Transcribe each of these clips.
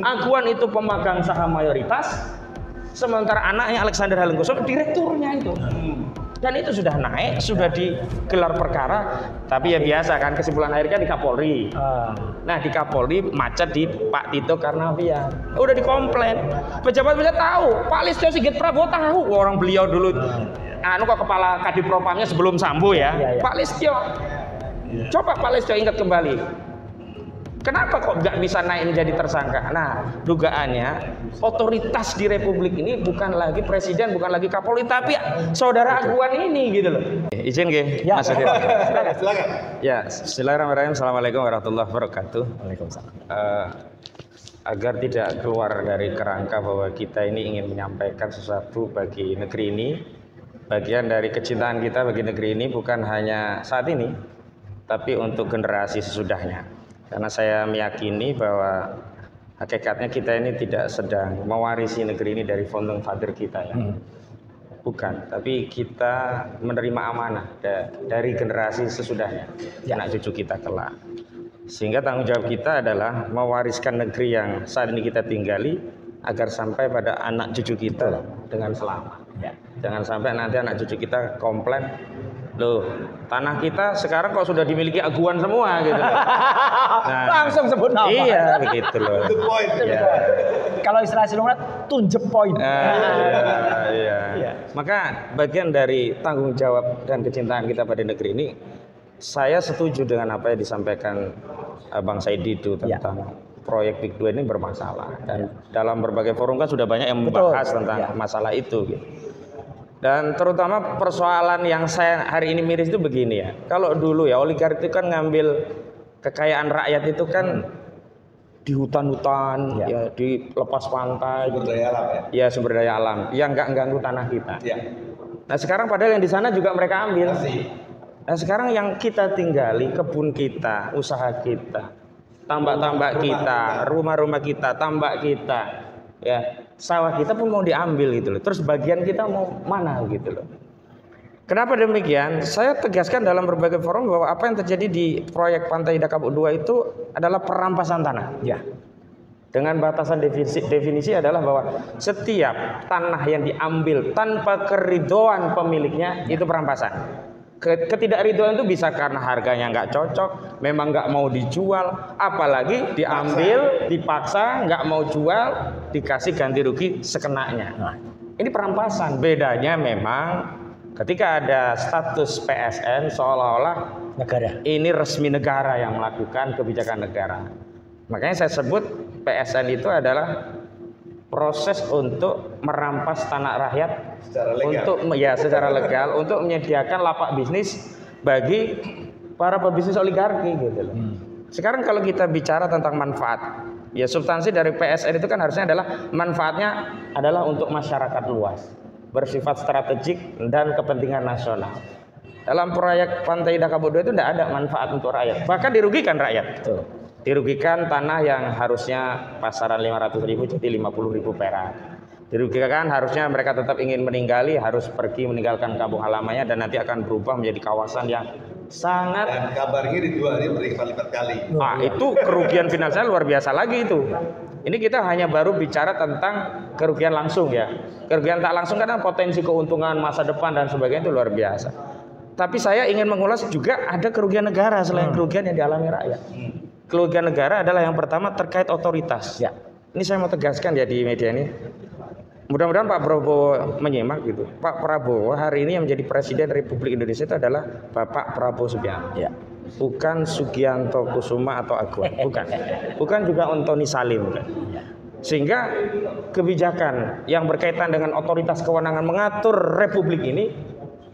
Aguan itu pemegang saham mayoritas, sementara anaknya Alexander Halenkoso direkturnya itu. Dan itu sudah naik, sudah digelar perkara, tapi ya biasa kan, kesimpulan akhirnya di Kapolri. Nah di Kapolri macet di Pak Tito Karnavian, udah dikomplain. Pejabat bisa tahu, Pak Listio Sigit Prabowo tahu, orang beliau dulu kok kepala Kadipropamnya sebelum Sambo ya. Pak Listio, coba Pak Listio ingat kembali. Kenapa kok nggak bisa naik menjadi tersangka? Nah, dugaannya otoritas di Republik ini bukan lagi presiden, bukan lagi Kapolri, tapi saudara Aguan ini gitu loh. Izin nggih, Mas Adi. Silakan. Ya, bismillahirrahmanirrahim. Assalamualaikum warahmatullahi wabarakatuh. Waalaikumsalam. Agar tidak keluar dari kerangka bahwa kita ini ingin menyampaikan sesuatu bagi negeri ini, bagian dari kecintaan kita bagi negeri ini bukan hanya saat ini, tapi untuk generasi sesudahnya. Karena saya meyakini bahwa hakikatnya kita ini tidak sedang mewarisi negeri ini dari founding father kita ya. Bukan, tapi kita menerima amanah dari generasi sesudahnya, anak cucu kita kelak. Sehingga tanggung jawab kita adalah mewariskan negeri yang saat ini kita tinggali agar sampai pada anak cucu kita dengan selamat. Jangan sampai nanti anak cucu kita komplain, loh tanah kita sekarang kok sudah dimiliki Aguan semua gitu. Nah, langsung sebut nama. Iya begitu loh. Ya. Kalau istilah Silungat, tunjuk poin. Iya. Maka bagian dari tanggung jawab dan kecintaan kita pada negeri ini, saya setuju dengan apa yang disampaikan Bang Saidi itu tentang proyek Big 2 ini bermasalah. Dan dalam berbagai forum kan sudah banyak yang membahas tentang masalah itu gitu. Dan terutama persoalan yang saya hari ini miris itu begini ya. Kalau dulu ya oligarki itu kan ngambil kekayaan rakyat itu kan di hutan-hutan, ya di lepas pantai, sumber daya alam ya sumber daya alam yang nggak ganggu tanah kita. Nah sekarang padahal yang di sana juga mereka ambil. Nah sekarang yang kita tinggali kebun kita, usaha kita, tambak-tambak kita, rumah-rumah kita, tambak kita, ya sawah kita pun mau diambil gitu loh. Terus bagian kita mau mana gitu loh. Kenapa demikian? Saya tegaskan dalam berbagai forum bahwa apa yang terjadi di proyek Pantai Indah Kapuk 2 itu adalah perampasan tanah. Ya. Dengan batasan definisi adalah bahwa setiap tanah yang diambil tanpa keridhoan pemiliknya itu perampasan. Ketidakridhoan itu bisa karena harganya nggak cocok, memang nggak mau dijual, apalagi diambil, dipaksa, nggak mau jual, dikasih ganti rugi sekenanya. Nah, ini perampasan. Bedanya memang ketika ada status PSN seolah-olah negara. Ini resmi negara yang melakukan kebijakan negara. Makanya saya sebut PSN itu adalah proses untuk merampas tanah rakyat secara legal untuk menyediakan lapak bisnis bagi para pebisnis oligarki gitu loh. Sekarang kalau kita bicara tentang manfaat, ya substansi dari PSN itu kan harusnya adalah manfaatnya adalah untuk masyarakat luas, bersifat strategik dan kepentingan nasional. Dalam proyek Pantai Indah Kapuk 2 itu tidak ada manfaat untuk rakyat, bahkan dirugikan rakyat. Dirugikan tanah yang harusnya pasaran 500.000 jadi 50.000 perak. Dirugikan harusnya mereka tetap ingin meninggali, harus pergi meninggalkan kampung halamannya dan nanti akan berubah menjadi kawasan yang sangat. Dan kabarnya dijual berlipat-lipat kali. Nah, itu kerugian finansial luar biasa lagi itu. Ini kita hanya baru bicara tentang kerugian langsung ya. Kerugian tak langsung karena potensi keuntungan masa depan dan sebagainya itu luar biasa. Tapi saya ingin mengulas juga ada kerugian negara selain kerugian yang dialami rakyat. Kerugian negara adalah yang pertama terkait otoritas. Ya. Ini saya mau tegaskan ya di media ini. Mudah-mudahan Pak Prabowo menyimak gitu. Pak Prabowo hari ini yang menjadi Presiden Republik Indonesia itu adalah Bapak Prabowo Subianto. Ya. Bukan Sugianto Kusuma atau Aguan. Bukan juga Antoni Salim. Bukan. Sehingga kebijakan yang berkaitan dengan otoritas kewenangan mengatur Republik ini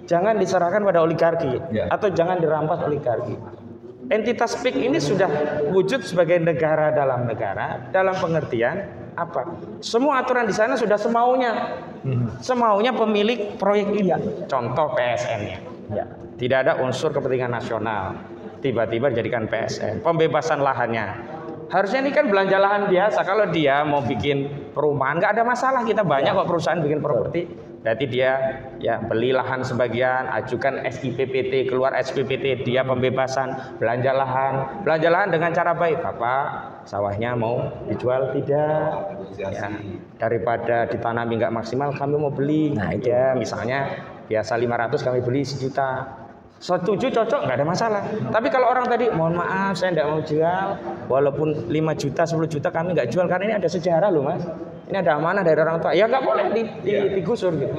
jangan diserahkan pada oligarki atau jangan dirampas oligarki. Entitas PIK ini sudah wujud sebagai negara dalam pengertian apa? Semua aturan di sana sudah semaunya pemilik proyek ini. Contoh PSN-nya. Tidak ada unsur kepentingan nasional. Tiba-tiba dijadikan PSN. Pembebasan lahannya. Harusnya ini kan belanja lahan biasa. Kalau dia mau bikin perumahan nggak ada masalah. Kita banyak kok perusahaan bikin properti Berarti dia ya beli lahan sebagian, ajukan SIPPT, keluar SPPT, dia pembebasan, belanja lahan dengan cara baik. Bapak, sawahnya mau dijual tidak? Ya, daripada ditanami nggak maksimal, kami mau beli. Nah, itu ya, misalnya biasa 500 kami beli 1 juta. Setuju, cocok, nggak ada masalah. Tapi kalau orang tadi, mohon maaf saya nggak mau jual, walaupun 5 juta, 10 juta kami nggak jual karena ini ada sejarah loh mas. Ini ada amanah dari orang tua, ya nggak boleh digusur gitu.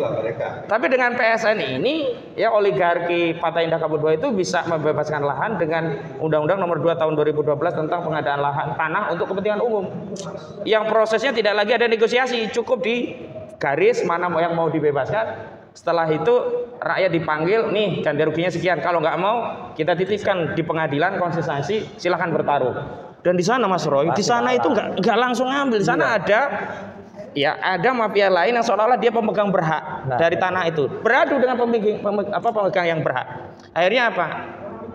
Tapi dengan PSN ini, ya oligarki Partai Indah Kapur 2 itu bisa membebaskan lahan dengan Undang-Undang Nomor 2 Tahun 2012 tentang pengadaan lahan tanah untuk kepentingan umum. Yang prosesnya tidak lagi ada negosiasi, cukup di garis mana yang mau dibebaskan. Setelah itu rakyat dipanggil, nih ganti ruginya sekian. Kalau nggak mau, kita titipkan di pengadilan konsistensi, silahkan bertaruh. Dan di sana Mas Roy, di sana itu nggak langsung ngambil. Di sana ada mafia lain yang seolah-olah dia pemegang berhak dari tanah itu. Beradu dengan pemegang yang berhak. Akhirnya apa?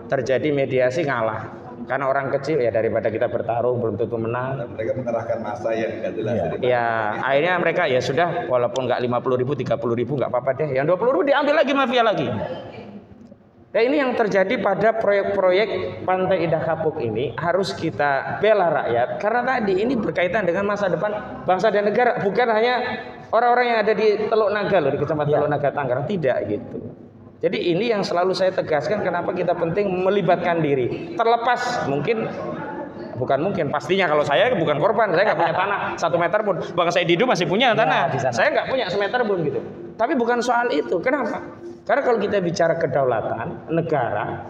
Terjadi mediasi, ngalah. Karena orang kecil ya daripada kita bertarung belum tentu menang. Mereka mengerahkan massa yang nggak jelas. Ya, akhirnya mereka ya sudah, walaupun nggak 50.000, 30.000 nggak apa-apa deh. Yang 20.000 diambil lagi mafia lagi. Nah ini yang terjadi pada proyek-proyek Pantai Indah Kapuk ini harus kita bela rakyat. Karena tadi ini berkaitan dengan masa depan bangsa dan negara. Bukan hanya orang-orang yang ada di Teluk Naga loh, di Kecamatan Teluk Naga Tangerang. Tidak gitu. Jadi ini yang selalu saya tegaskan kenapa kita penting melibatkan diri. Terlepas pastinya kalau saya bukan korban, saya nggak punya tanah 1 meter pun. Bang Said Didu masih punya tanah, saya nggak punya semeter pun gitu. Tapi bukan soal itu. Kenapa? Karena kalau kita bicara kedaulatan negara,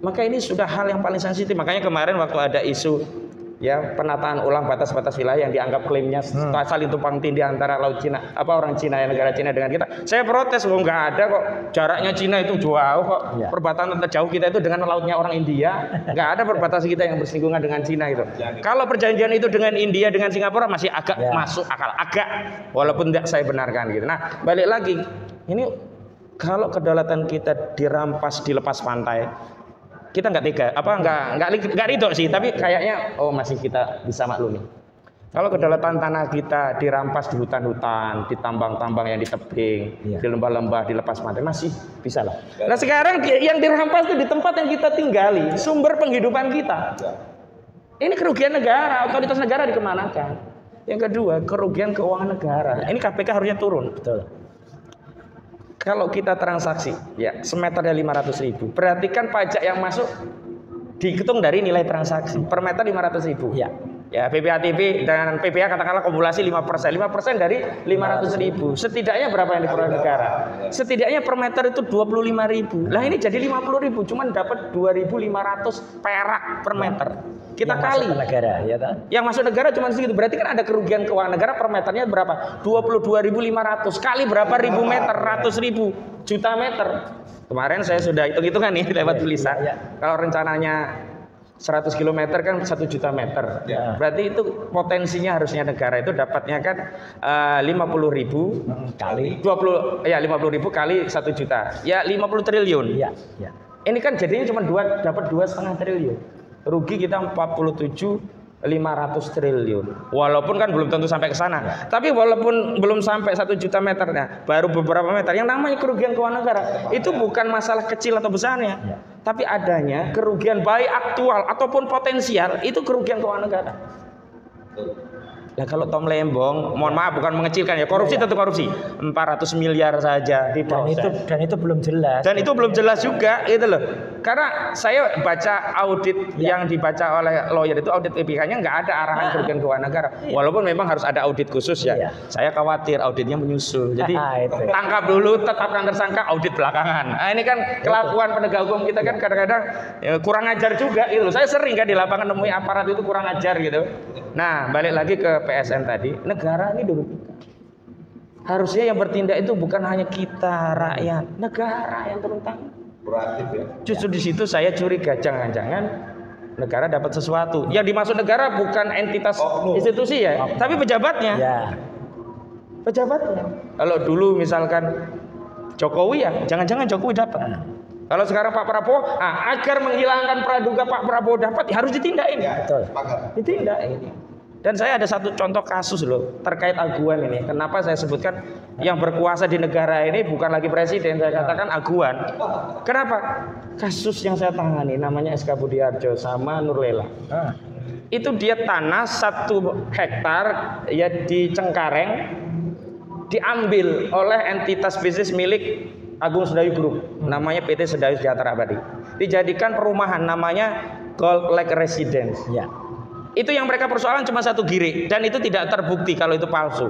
maka ini sudah hal yang paling sensitif. Makanya kemarin waktu ada isu ya penataan ulang batas-batas wilayah yang dianggap klaimnya saling tumpang tindih antara laut Cina, orang Cina ya, negara Cina dengan kita. Saya protes, nggak ada kok, jaraknya Cina itu jauh kok. Perbatasan terjauh kita itu dengan lautnya orang India, nggak ada perbatasan kita yang bersinggungan dengan Cina itu. Kalau perjanjian itu dengan India, dengan Singapura masih agak masuk akal, walaupun tidak saya benarkan gitu. Nah balik lagi, ini kalau kedaulatan kita dirampas, dilepas pantai, kita nggak tega, nggak ridho sih, tapi kayaknya masih kita bisa maklumi. Kalau kedaulatan tanah kita dirampas di hutan-hutan, di tambang-tambang yang di tebing, di lembah-lembah, dilepas pantai, masih bisa lah. Nah sekarang yang dirampas itu di tempat yang kita tinggali, sumber penghidupan kita. Ini kerugian negara, otoritas negara dikemanakan. Yang kedua, kerugian keuangan negara. Ini KPK harusnya turun. Betul. Kalau kita transaksi, ya semeternya 500.000, berarti kan pajak yang masuk dihitung dari nilai transaksi per meter 500.000. Ya PPATP dan PPA katakanlah kumulasi 5%. 5% dari 500.000. Setidaknya berapa yang diperoleh negara? Setidaknya per meter itu 25.000. Lah ini jadi 50.000, cuman dapat 2.500 perak per meter. Kita yang kali masuk negara, ya kan? Yang masuk negara cuma segitu. Berarti kan ada kerugian keuangan negara per meternya berapa? 22.500 kali berapa ribu meter? Ratus ribu, juta meter. Kemarin saya sudah hitung-hitungan nih lewat tulisan. Kalau rencananya 100 km kan 1 juta meter. Berarti itu potensinya harusnya negara itu dapatnya kan 50.000 kali 50.000 kali 1 juta. Ya 50 triliun. Ini kan jadinya cuma dapat 2,5 triliun. Rugi kita 47.500 triliun. Walaupun kan belum tentu sampai ke sana. Tapi walaupun belum sampai 1 juta meternya, baru beberapa meter. Yang namanya kerugian keuangan negara itu bukan masalah kecil atau besarnya, tapi adanya kerugian baik aktual ataupun potensial, itu kerugian keuangan negara. Nah kalau Tom Lembong, mohon maaf bukan mengecilkan ya, korupsi tentu korupsi, 400 miliar saja diproses. Dan itu belum jelas. Dan itu belum jelas juga, gitu loh. Karena saya baca audit yang dibaca oleh lawyer itu, audit BPK-nya nggak ada arahan kerugian keuangan negara. Walaupun memang harus ada audit khusus ya. Saya khawatir auditnya menyusul. Jadi tangkap dulu, tetapkan tersangka, audit belakangan. Nah ini kan kelakuan penegak hukum kita kan kadang-kadang kurang ajar juga, gitu loh. Saya sering kan di lapangan nemui aparat itu kurang ajar gitu. Nah balik lagi ke PSN tadi, negara ini dirugikan. Harusnya yang bertindak itu bukan hanya kita rakyat, negara yang turun tangan. Justru di situ saya curiga, jangan-jangan negara dapat sesuatu. Yang dimaksud negara bukan entitas institusi ya, tapi pejabatnya. Pejabatnya. Kalau dulu misalkan Jokowi ya, jangan-jangan Jokowi dapat. Kalau sekarang Pak Prabowo, agar menghilangkan praduga Pak Prabowo dapat, harus ditindakin. Betul. Ditindakin. Dan saya ada satu contoh kasus loh terkait aguan ini. Kenapa saya sebutkan yang berkuasa di negara ini bukan lagi presiden, saya katakan aguan. Kenapa? Kasus yang saya tangani namanya SK Budiarjo sama Nurlela. Itu dia tanah 1 hektar ya di Cengkareng diambil oleh entitas bisnis milik Agung Sedayu Group, namanya PT Sedayu Sejahtera Abadi. Dijadikan perumahan namanya Gold Lake Residence. Ya. Itu yang mereka persoalan cuma 1 giri dan itu tidak terbukti kalau itu palsu.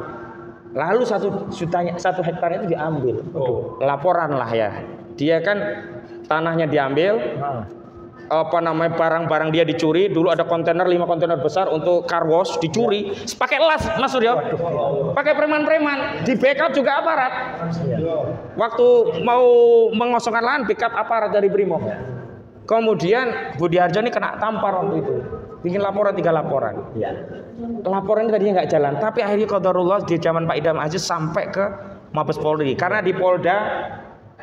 Lalu 1 hektar itu diambil. Laporan lah ya. Dia kan tanahnya diambil. Barang-barang dia dicuri. Dulu ada kontainer 5 kontainer besar untuk car wash dicuri. Pakai las Mas Suryo. Pakai preman-preman. Di backup juga aparat. Waktu mau mengosongkan lahan backup aparat dari Brimob. Kemudian Budiarjo ini kena tampar waktu itu. Bikin laporan 3 laporan. Ya. Laporan ini tadinya nggak jalan, tapi akhirnya qadarullah di zaman Pak Idam Aziz sampai ke Mabes Polri karena di Polda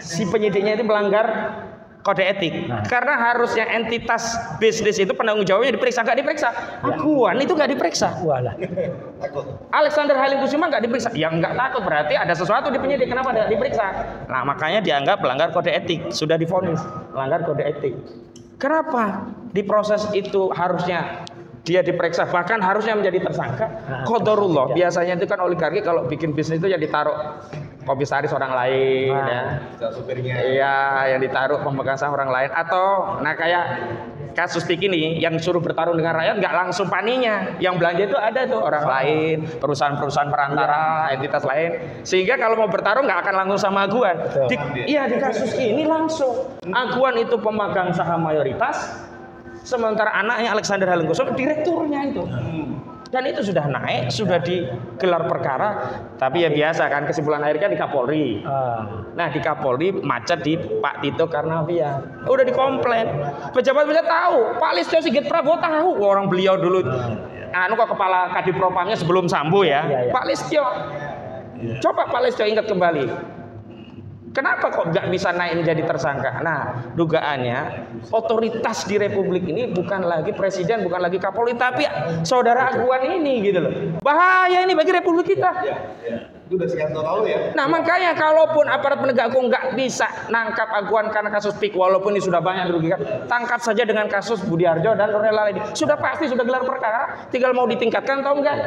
si penyidiknya itu melanggar kode etik. Karena harusnya entitas bisnis itu penanggung jawabnya diperiksa, nggak diperiksa. Aguan itu nggak diperiksa. Walah. Alexander Halim Kusuma nggak diperiksa. Ya nggak takut berarti ada sesuatu di penyidik, kenapa tidak diperiksa? Nah makanya dianggap melanggar kode etik, sudah divonis melanggar kode etik. Kenapa di proses itu harusnya dia diperiksa, bahkan harusnya menjadi tersangka? Qadarullah. Biasanya itu kan oligarki kalau bikin bisnis itu ya ditaruh komisaris orang lain, ya. Iya, yang ditaruh pemegang saham orang lain. Atau, nah kayak kasus PIK ini yang suruh bertarung dengan rakyat nggak langsung paninya, yang belanja itu ada tuh orang lain, perusahaan-perusahaan perantara, entitas lain. Sehingga kalau mau bertarung nggak akan langsung sama aguan. Iya di kasus ini langsung aguan itu pemegang saham mayoritas, sementara anaknya Alexander Halim Kusuma direkturnya itu. Dan itu sudah naik, sudah digelar perkara, tapi ya biasa kan kesimpulan akhirnya di Kapolri. Nah di Kapolri macet di Pak Tito Karnavian. Udah dikomplain. Pejabat-pejabat tahu, Pak Listio Sigit Prabowo tahu, orang beliau dulu kepala Kadipropamnya sebelum Sambo ya. Pak Listio. Coba Pak Listio ingat kembali. Kenapa kok nggak bisa naik menjadi tersangka? Nah, dugaannya otoritas di Republik ini bukan lagi presiden, bukan lagi Kapolri, tapi saudara aguan ini gitu loh. Bahaya ini bagi Republik kita. Itu udah sekian tahun lalu ya. Nah, makanya kalaupun aparat penegak hukum nggak bisa nangkap aguan karena kasus PIK, walaupun ini sudah banyak dirugikan, tangkap saja dengan kasus Budiarjo dan Nurlela ini. Sudah pasti sudah gelar perkara, tinggal mau ditingkatkan atau enggak.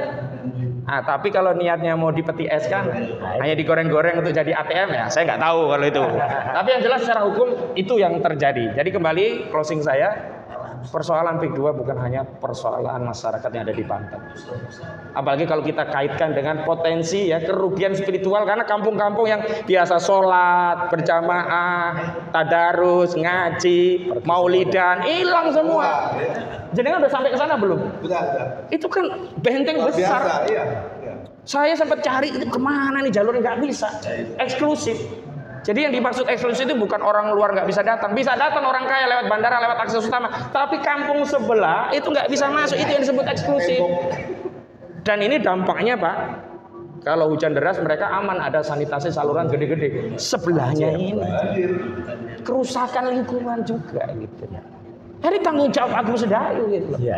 Nah, tapi kalau niatnya mau dipeti es kan hanya digoreng-goreng untuk jadi ATM ya, saya nggak tahu kalau itu. Tapi yang jelas secara hukum itu yang terjadi. Jadi kembali closing saya, persoalan PIK 2 bukan hanya persoalan masyarakat yang ada di Banten. Apalagi kalau kita kaitkan dengan potensi ya kerugian spiritual karena kampung-kampung yang biasa sholat berjamaah, tadarus, ngaji, maulidan hilang semua. Jadi kan udah sampai ke sana belum? Benar. Itu kan benteng besar. Biasa, iya. Saya sempat cari itu kemana nih jalurnya, nggak bisa, eksklusif. Jadi yang dimaksud eksklusif itu bukan orang luar nggak bisa datang orang kaya lewat bandara, lewat akses utama. Tapi kampung sebelah itu nggak bisa masuk, itu yang disebut eksklusif. Dan ini dampaknya Pak, kalau hujan deras mereka aman, ada sanitasi saluran gede-gede. Sebelahnya ini kerusakan lingkungan juga gitu ya. Jadi tanggung jawab Agung Sedayu gitu. Iya.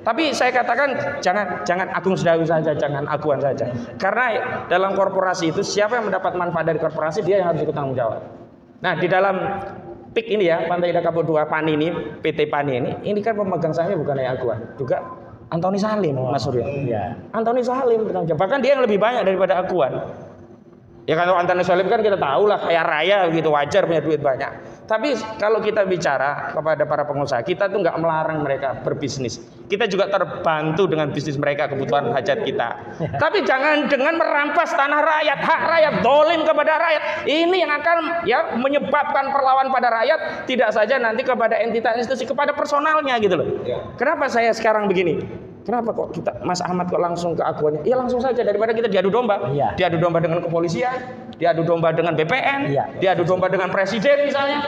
Tapi saya katakan jangan Agung Sedayu saja, jangan aguan saja. Karena dalam korporasi itu siapa yang mendapat manfaat dari korporasi dia yang harus ikut tanggung jawab. Nah di dalam PIK ini ya, Pantai Indah Kapuk 2 PANI ini, PT PANI ini kan pemegang sahamnya bukan hanya aguan, juga Antoni Salim, Mas Suryo. Iya. Antoni Salim bertanggung jawab. Bahkan dia yang lebih banyak daripada aguan. Ya kalau Antoni Salim kan kita tahu lah kaya raya gitu, wajar punya duit banyak. Tapi kalau kita bicara kepada para pengusaha, kita tuh nggak melarang mereka berbisnis. Kita juga terbantu dengan bisnis mereka, kebutuhan hajat kita. Tapi jangan dengan merampas tanah rakyat, hak rakyat, dolim kepada rakyat. Ini yang akan ya menyebabkan perlawan pada rakyat, tidak saja nanti kepada entitas institusi, kepada personalnya gitu loh. Kenapa saya sekarang begini? Kenapa kok kita Mas Ahmad kok langsung ke aguannya? Ya langsung saja daripada kita diadu domba. Iya. Diadu domba dengan kepolisian, diadu domba dengan BPN, diadu domba dengan presiden misalnya.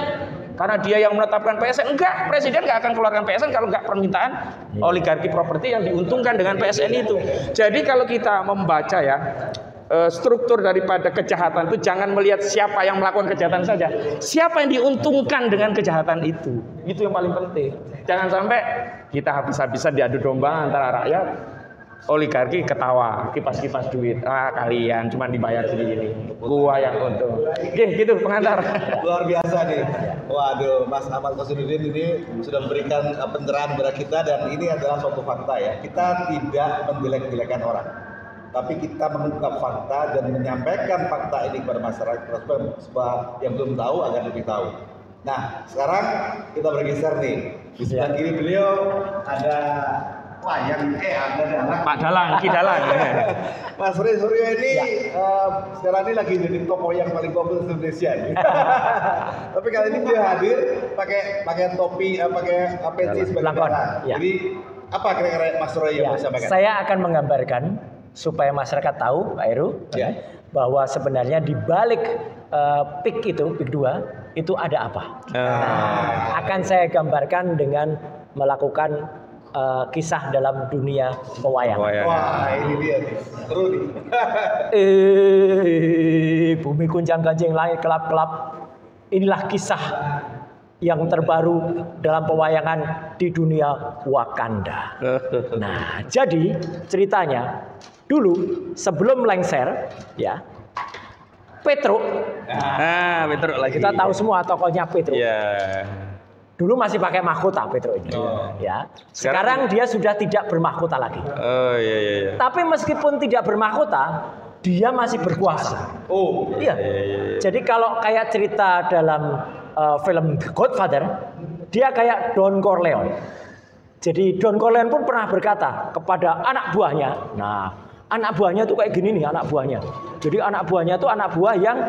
Karena dia yang menetapkan PSN. Enggak, presiden enggak akan keluarkan PSN kalau enggak permintaan oligarki properti yang diuntungkan dengan PSN itu. Jadi kalau kita membaca ya struktur daripada kejahatan itu jangan melihat siapa yang melakukan kejahatan saja, siapa yang diuntungkan dengan kejahatan itu yang paling penting. Jangan sampai kita habis-habisan diadu domba antara rakyat oligarki ketawa, kipas-kipas duit. Ah, kalian cuma dibayar segini. Gua yang untung. Oke, gitu pengantar. Luar biasa nih. Waduh, Mas Ahmad Qasiduddin ini sudah memberikan pencerahan kepada kita, dan ini adalah suatu fakta ya. Kita tidak menjelek-jelekan orang, tapi kita mengungkap fakta dan menyampaikan fakta ini kepada masyarakat supaya yang belum tahu agar lebih tahu. Nah, sekarang kita bergeser nih. Di sebelah kiri beliau ada ada Pak Dalang, Ki Dalang. Mas Suryo ini sekarang ini lagi jadi tokoh yang paling populer di Indonesia nih. Tapi kali ini dia hadir pakai topi, pakai peci sebagai dalang. Ya. Jadi apa kira-kira Mas Suryo yang mau sampaikan? Saya akan menggambarkan supaya masyarakat tahu, Pak Heru, bahwa sebenarnya di balik PIK 2 itu ada apa. Nah, akan saya gambarkan dengan melakukan kisah dalam dunia pewayangan. Wah, ini dia nih. Seru nih. Bumi gunjang-ganjing, langit kelap-kelap. Inilah kisah yang terbaru dalam pewayangan di dunia Wakanda. Nah, jadi ceritanya dulu sebelum lengser, ya, Petruk. Petruk lagi. Kita tahu semua tokohnya Petruk. Iya. Dulu masih pakai mahkota Petruk ini. Ya. Sekarang dia sudah tidak bermahkota lagi. Oh iya. Tapi meskipun tidak bermahkota, dia masih berkuasa. Oh iya. Jadi kalau kayak cerita dalam film The Godfather, dia kayak Don Corleone. Jadi Don Corleone pun pernah berkata kepada anak buahnya. Nah, anak buahnya tuh kayak gini nih anak buahnya. Jadi anak buahnya tuh anak buah yang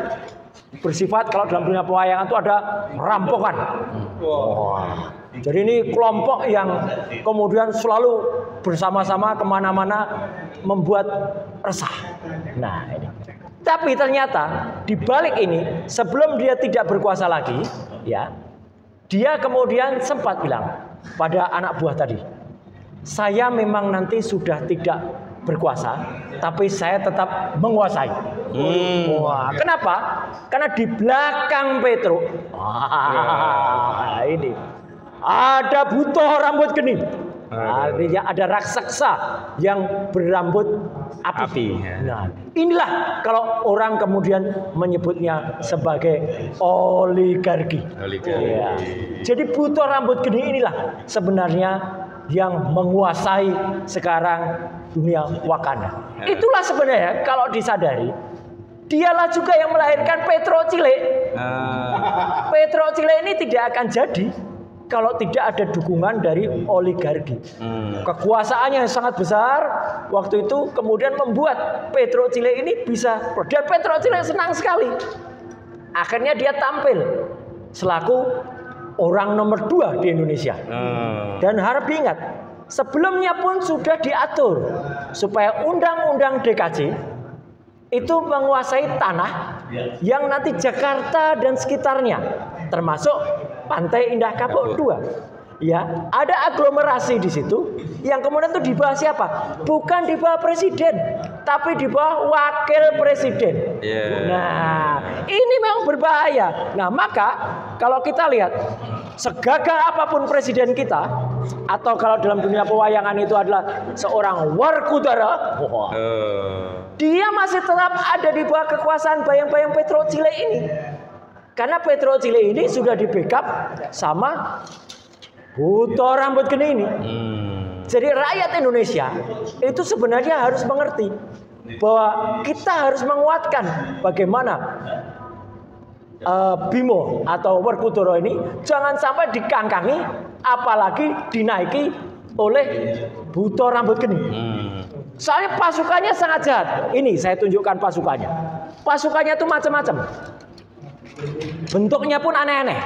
bersifat, kalau dalam dunia pewayangan itu ada rampokan. Wah. Jadi ini kelompok yang kemudian selalu bersama-sama kemana-mana membuat resah. Nah ini. Tapi ternyata di balik ini, sebelum dia tidak berkuasa lagi, ya, dia kemudian sempat bilang pada anak buah tadi, saya memang nanti sudah tidak berkuasa, tapi saya tetap menguasai. Wah, kenapa? Karena di belakang Petruk, ini ada butoh rambut geni. Artinya ada raksasa yang berambut api. Nah, inilah kalau orang kemudian menyebutnya sebagai oligarki. Ya. Jadi butoh rambut geni inilah sebenarnya yang menguasai sekarang dunia Wakanda. Itulah sebenarnya kalau disadari, dialah juga yang melahirkan Petro Cilik. Petro Cilik ini tidak akan jadi kalau tidak ada dukungan dari oligarki. Kekuasaannya yang sangat besar waktu itu kemudian membuat Petro Cilik ini bisa, dan Petro Cilik senang sekali. Akhirnya dia tampil selaku orang nomor 2 di Indonesia. Dan harap diingat, sebelumnya pun sudah diatur supaya undang-undang DKJ itu menguasai tanah yang nanti Jakarta dan sekitarnya, termasuk Pantai Indah Kapuk 2. Ya, ada aglomerasi di situ yang kemudian itu di bawah siapa? Bukan di bawah presiden, tapi di bawah wakil presiden. Nah, ini memang berbahaya. Nah, maka kalau kita lihat segagah apapun presiden kita, atau kalau dalam dunia pewayangan itu adalah seorang Werkudara, dia masih tetap ada di bawah kekuasaan bayang-bayang Petro Cilik ini. Karena Petro Cilik ini sudah di backup sama butoh rambut geni ini. Jadi rakyat Indonesia itu sebenarnya harus mengerti bahwa kita harus menguatkan bagaimana Bimo atau Werkudara ini jangan sampai dikangkangi, apalagi dinaiki oleh butoh rambut geni. Soalnya pasukannya sangat jahat. Ini saya tunjukkan pasukannya. Pasukannya itu macam-macam. Bentuknya pun aneh-aneh.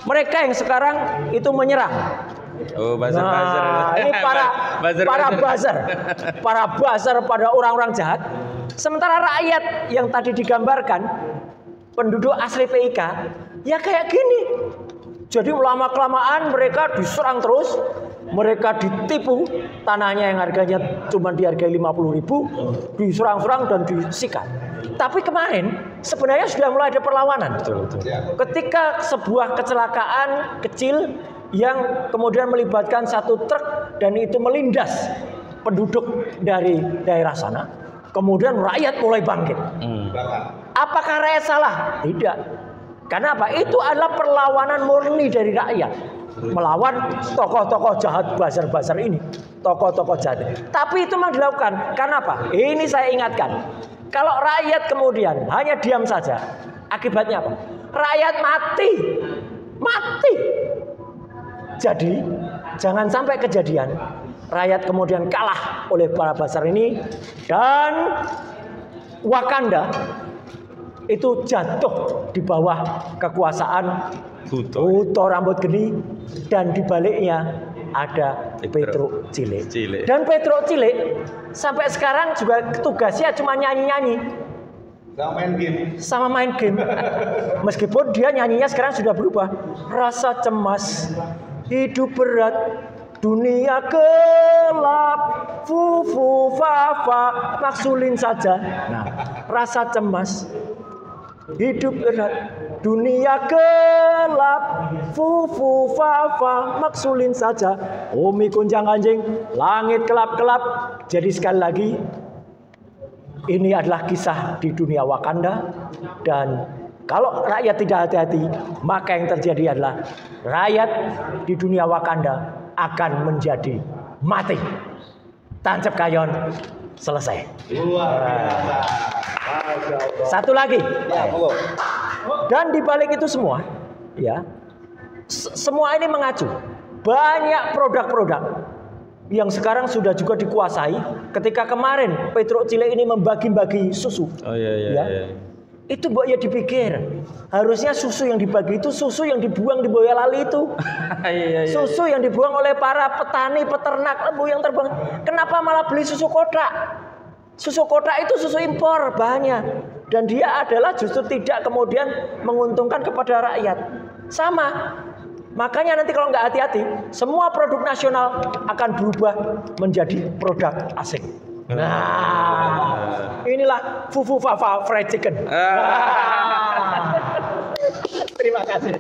Mereka yang sekarang itu menyerang. Nah, ini para buzzer pada orang-orang jahat. Sementara rakyat yang tadi digambarkan, penduduk asli PIK, ya kayak gini. Jadi lama-kelamaan mereka diserang terus, mereka ditipu, tanahnya yang harganya cuma dihargai 50.000, diserang-serang dan disikat. Tapi kemarin sebenarnya sudah mulai ada perlawanan. Ketika sebuah kecelakaan kecil yang kemudian melibatkan satu truk dan itu melindas penduduk dari daerah sana, kemudian rakyat mulai bangkit. Apakah rakyat salah? Tidak. Karena apa? Itu adalah perlawanan murni dari rakyat melawan tokoh-tokoh jahat bazar-bazar ini, tokoh-tokoh jahat. Tapi itu memang dilakukan. Karena apa? Ini saya ingatkan. Kalau rakyat kemudian hanya diam saja, akibatnya apa? Rakyat mati. Mati. Jadi, jangan sampai kejadian rakyat kemudian kalah oleh para bazar ini dan Wakanda itu jatuh di bawah kekuasaan Buto rambut geni, dan di baliknya ada Petro Cilik. Dan Petro Cilik sampai sekarang juga tugasnya cuma nyanyi-nyanyi. Sama main game. Meskipun dia nyanyinya sekarang sudah berubah. Rasa cemas, hidup berat, dunia gelap, fufu fafa, maksulin saja. Nah, rasa cemas, hidup berat, dunia gelap, fufu fafa, maksulin saja. Umi kunjang anjing, langit gelap-gelap. Jadi sekali lagi, ini adalah kisah di dunia Wakanda. Dan kalau rakyat tidak hati-hati, maka yang terjadi adalah rakyat di dunia Wakanda akan menjadi mati. Tancap kayon, selesai. Luar biasa. Satu lagi. Dan di balik itu semua, ya, semua ini mengacu banyak produk-produk yang sekarang sudah juga dikuasai. Ketika kemarin Petro Cilik ini membagi-bagi susu, iya. Itu mbok ya dipikir harusnya susu yang dibagi itu susu yang dibuang di Boyolali itu. Susu yang dibuang oleh para petani peternak lembu yang terbang. Kenapa malah beli susu kotak? Susu kotak itu susu impor bahannya, dan dia adalah justru tidak kemudian menguntungkan kepada rakyat. Sama. Makanya nanti kalau nggak hati-hati, semua produk nasional akan berubah menjadi produk asing. Nah, inilah fufu fafa fried chicken. Terima kasih.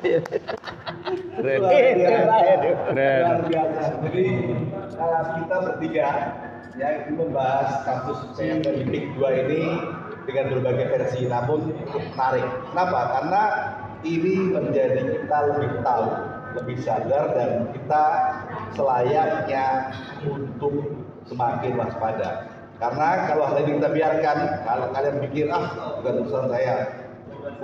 Luar biasa. Jadi kita bertiga ya membahas kasus Olimpik 2 ini dengan berbagai versi, namun cukup menarik. Kenapa? Karena ini menjadi kita lebih tahu, lebih sadar, dan kita selayaknya untuk semakin waspada. Karena kalau hal ini kita biarkan, kalau kalian pikir bukan urusan saya,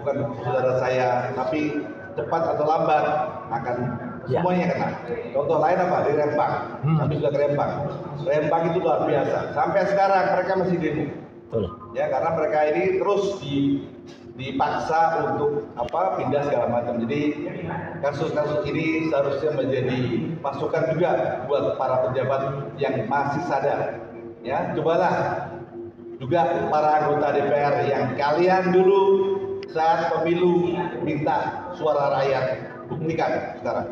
bukan saudara saya, tapi cepat atau lambat akan semuanya kena. Contoh lain apa? Di Rembang, kami sudah ke Rembang. Rembang itu luar biasa. Sampai sekarang mereka masih demo. Ya, karena mereka ini terus dipaksa untuk pindah segala macam. Jadi kasus-kasus ini seharusnya menjadi masukan juga buat para pejabat yang masih sadar. Ya, cobalah juga para anggota DPR yang kalian dulu saat pemilu minta suara rakyat, buktikan sekarang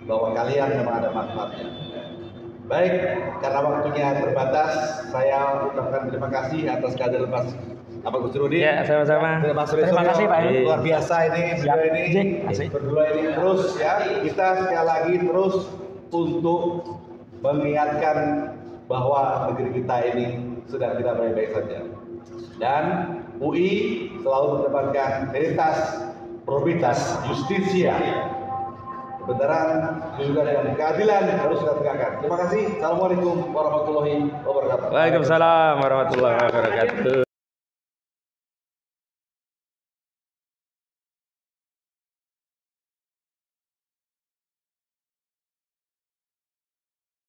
bahwa kalian memang ada manfaatnya. Baik, karena waktunya terbatas, saya ucapkan terima kasih atas kehadiran Mas Ahmad Kossirudin. Ya, sama-sama. Terima kasih Pak. Luar biasa ini berdua ini terus ya. Kita sekali lagi terus untuk mengingatkan bahwa negeri kita ini sedang tidak baik-baik saja. Dan UI selalu mengedepankan veritas, probitas, justisia, kebenaran, juga dan keadilan harus kita tegakkan. Terima kasih. Assalamualaikum warahmatullahi wabarakatuh. Waalaikumsalam warahmatullahi wabarakatuh.